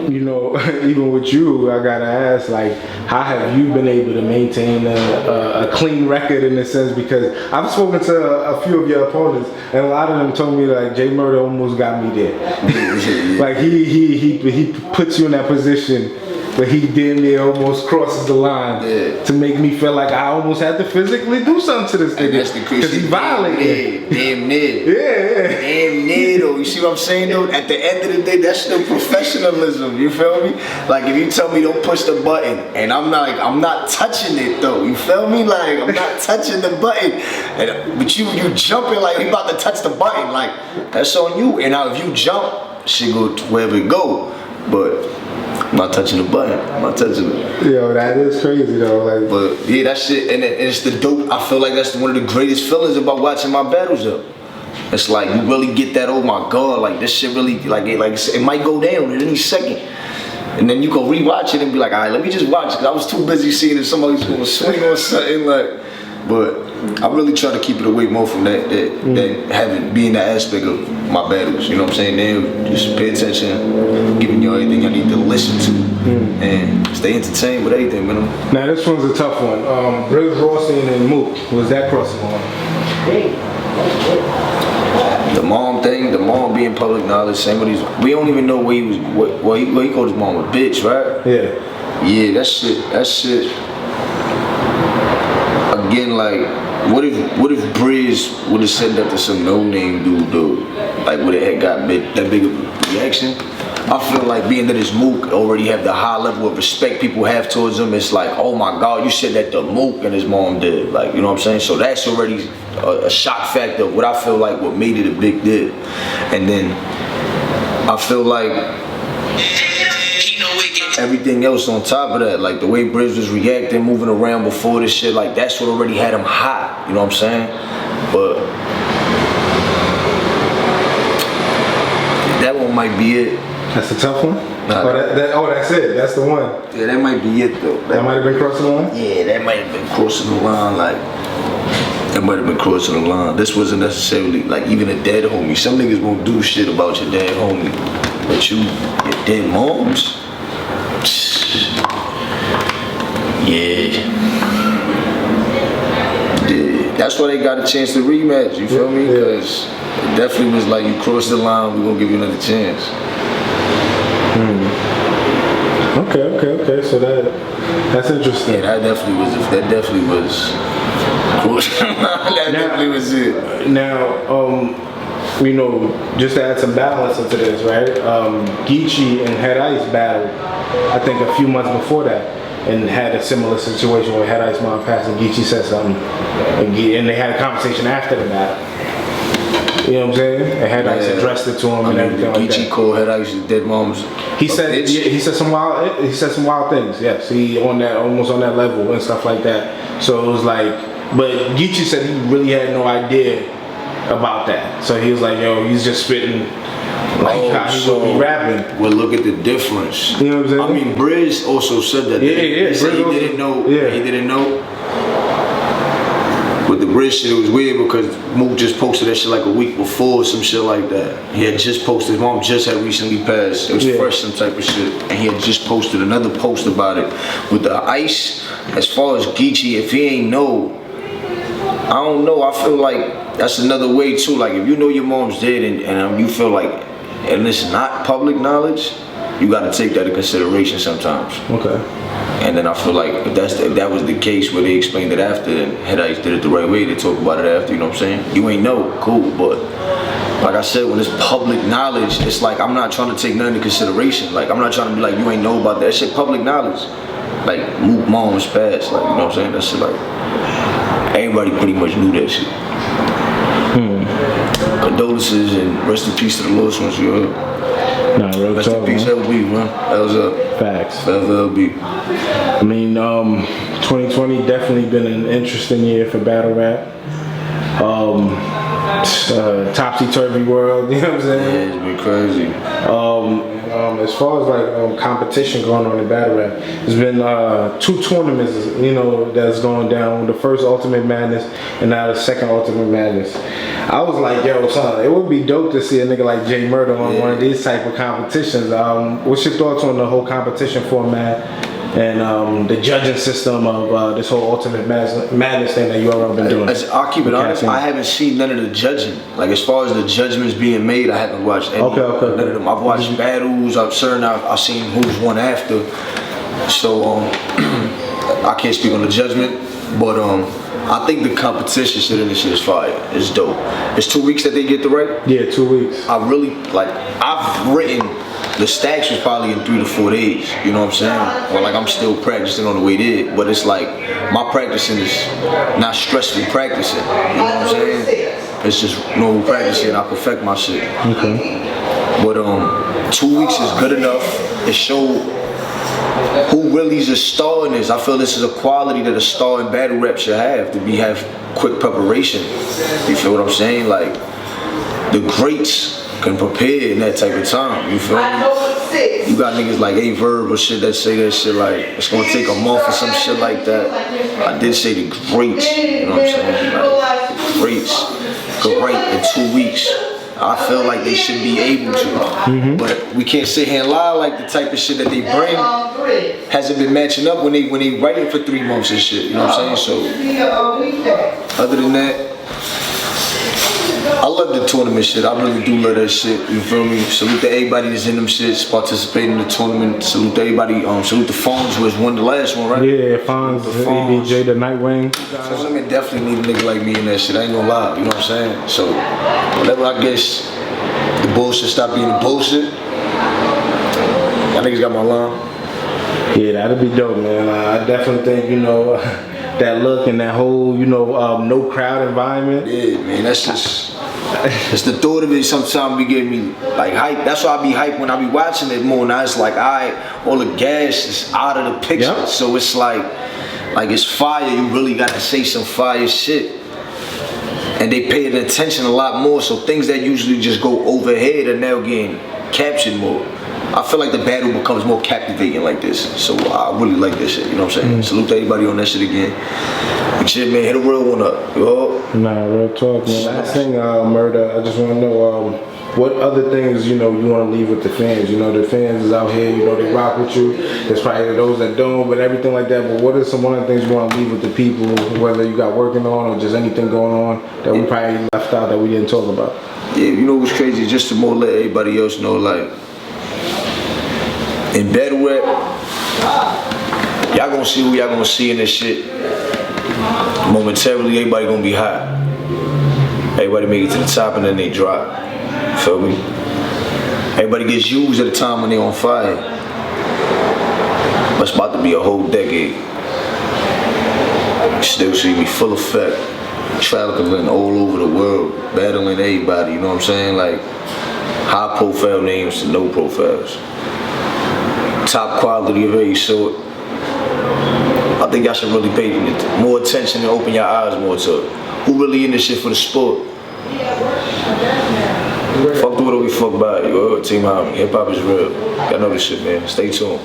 you know, even with you, I gotta ask, like, how have you been able to maintain a clean record in a sense? Because I've spoken to a few of your opponents, and a lot of them told me like Jay Murda almost got me there. Like he puts you in that position. But he damn near almost crosses the line to make me feel like I almost had to physically do something to this nigga. Because he violated. Damn near. Yeah. Damn near though. You see what I'm saying though? At the end of the day, that's still professionalism. You feel me? Like if you tell me don't push the button, and I'm not touching it though. You feel me? Like I'm not touching the button. But you jumping like you about to touch the button. Like that's on you. And now if you jump, shit go wherever it go. But I'm not touching the button. I'm not touching it. Yo, that is crazy though. Like, but yeah, that shit, and it's the dope. I feel like that's one of the greatest feelings about watching my battles though. It's like you really get that. Oh my god, like this shit really, it might go down at any second, and then you go rewatch it and be like, all right, let me just watch it. Cause I was too busy seeing if somebody's gonna swing on something like. But I really try to keep it away more from that being the aspect of my battles. You know what I'm saying? Then just pay attention, giving you everything you need to listen to, and stay entertained with everything, man. Now this one's a tough one. Brizz and Mook, was that crossing on? The mom thing, the mom being public knowledge, same with these. We don't even know where he was. Where he called his mom a bitch, right? Yeah. Yeah, that shit. Again, like, what if Brizz would have said that to some no-name dude, though? Like, would it have got that big of a reaction? I feel like being that his Mook already have the high level of respect people have towards him, it's like, oh my God, you said that to Mook and his mom did. Like, you know what I'm saying? So that's already a shock factor of what I feel like what made it a big deal. And then I feel like everything else on top of that, like the way Brizz was reacting, moving around before this shit, like that's what already had him hot, you know what I'm saying? But that one might be it. That's a tough one? Nah, that's it, that's the one. Yeah, that might be it though. That might have been crossing the line? Yeah, that might have been crossing the line, like, that might have been crossing the line. This wasn't necessarily, like, even a dead homie. Some niggas won't do shit about your dead homie, but your dead moms? Yeah. That's why they got a chance to rematch, you feel me? Because it definitely was like, you crossed the line, we're gonna give you another chance. Okay, so that's interesting. Yeah, that definitely was it. Now, you know, just to add some balance into this, right? Geechee and Head Ice battled, I think a few months before that, and had a similar situation where Head Ice mom passed and Geechee said something, and they had a conversation after the battle. You know what I'm saying? And Head Ice addressed it to him and everything like that. Geechee called Head Ice's dead mom's. He said some wild things. Yes, he almost on that level and stuff like that. So it was like, but Geechee said he really had no idea about that. So he was like, yo, he's just spitting like how he would be rapping. Well, look at the difference. You know what I'm saying? I mean, Brizz also said that. Yeah. He said he didn't know. Yeah. He didn't know. With the Brizz shit, it was weird because Mook just posted that shit like a week before, some shit like that. He had just posted, his mom just had recently passed. It was fresh, some type of shit. And he had just posted another post about it. With the Ice, as far as Geechee, if he ain't know, I don't know, I feel like that's another way too. Like if you know your mom's dead and you feel like, and it's not public knowledge, you gotta take that into consideration sometimes. Okay. And then I feel like if that was the case where they explained it after, then Head Ice did it the right way, they talk about it after, you know what I'm saying? You ain't know, cool, but like I said, when it's public knowledge, it's like I'm not trying to take none into consideration. Like I'm not trying to be like, you ain't know about that shit, public knowledge. Like Mook mom was passed, like, you know what I'm saying? That shit, like, everybody pretty much knew that shit. Condolences and rest in peace to the lost ones, you heard? Nah, real rest in peace, LB, man. That was up. Facts. LB. I mean, 2020 definitely been an interesting year for battle rap. Topsy-turvy world, you know what I'm saying? Yeah, it's been crazy. as far as like competition going on in battle rap, there's been 2 tournaments, you know, that's going down. The first Ultimate Madness and now the second Ultimate Madness. I was like, yo, son, it would be dope to see a nigga like Jay Murda on one of these type of competitions. What's your thoughts on the whole competition format and the judging system of this whole Ultimate Madness thing that you all have been doing? I'll keep it honest. I haven't seen none of the judging. Like as far as the judgments being made, I haven't watched any. None of them. I've watched battles. I've seen who's won after. So I can't speak on the judgment, but I think the competition shit in this shit is fire. It's dope. It's 2 weeks that they get to write? Yeah, 2 weeks. I really, like, I've written, the stacks was probably in 3 to 4 days, you know what I'm saying? Or like I'm still practicing on the way there, but it's like, my practicing is not stressful practicing, you know what I'm saying? It's just normal practicing, I perfect my shit. Okay. But 2 weeks is good enough. It showed who really is a star in this. I feel this is a quality that a star in battle rap should have, to have quick preparation. You feel what I'm saying? Like, the greats can prepare in that type of time, you feel me? You got niggas like A-Verb or shit that say that shit like, it's gonna take a month or some shit like that. I did say the greats, you know what I'm saying? Like, the greats could write in 2 weeks. I feel like they should be able to, but we can't sit here and lie like the type of shit that they bring hasn't been matching up when they writing for 3 months and shit. You know what I'm saying? So other than that, I love the tournament shit. I really do love that shit. You feel me? Salute to everybody that's in them shits, participating in the tournament. Salute to everybody. Salute to FONZ, who has won the last one, right? Yeah, FONZ, ABJ, the Nightwing. Tournament definitely need a nigga like me in that shit. I ain't gonna lie. You know what I'm saying? So whatever, I guess the bullshit stop being the bullshit. Y'all niggas got my line. Yeah, that'd be dope, man. I definitely think, you know, that look and that whole, you know, no crowd environment. Yeah, man, that's just, it's the thought of it sometimes be getting me like hype. That's why I be hyped when I be watching it more. Now it's like, all the gas is out of the picture. Yep. So it's like it's fire. You really gotta say some fire shit. And they paying attention a lot more. So things that usually just go overhead are now getting captured more. I feel like the battle becomes more captivating like this. So I really like this shit, you know what I'm saying? Salute to everybody on that shit again. But shit, man, hit a real one up, yo. Nah, real talk, man. Last thing, Murda, I just want to know, what other things, you know, you want to leave with the fans? You know, the fans is out here, you know, they rock with you. There's probably those that don't, but everything like that. But what are one of the things you want to leave with the people, whether you got working on or just anything going on that we probably left out that we didn't talk about? Yeah, you know what's crazy? Just to more let everybody else know, like, in battle rap, y'all gonna see who y'all gonna see in this shit. Momentarily, everybody gonna be hot. Everybody make it to the top and then they drop. Feel me? Everybody gets used at a time when they on fire. But it's about to be a whole decade. You still see me full effect, traveling all over the world, battling everybody, you know what I'm saying? Like, high profile names to no profiles. Top quality of every sort. I think y'all should really pay more attention and open your eyes more to who really in this shit for the sport. Fuck the what we fuck about, you heard? Team Homie, hip hop is real. Y'all know this shit, man. Stay tuned.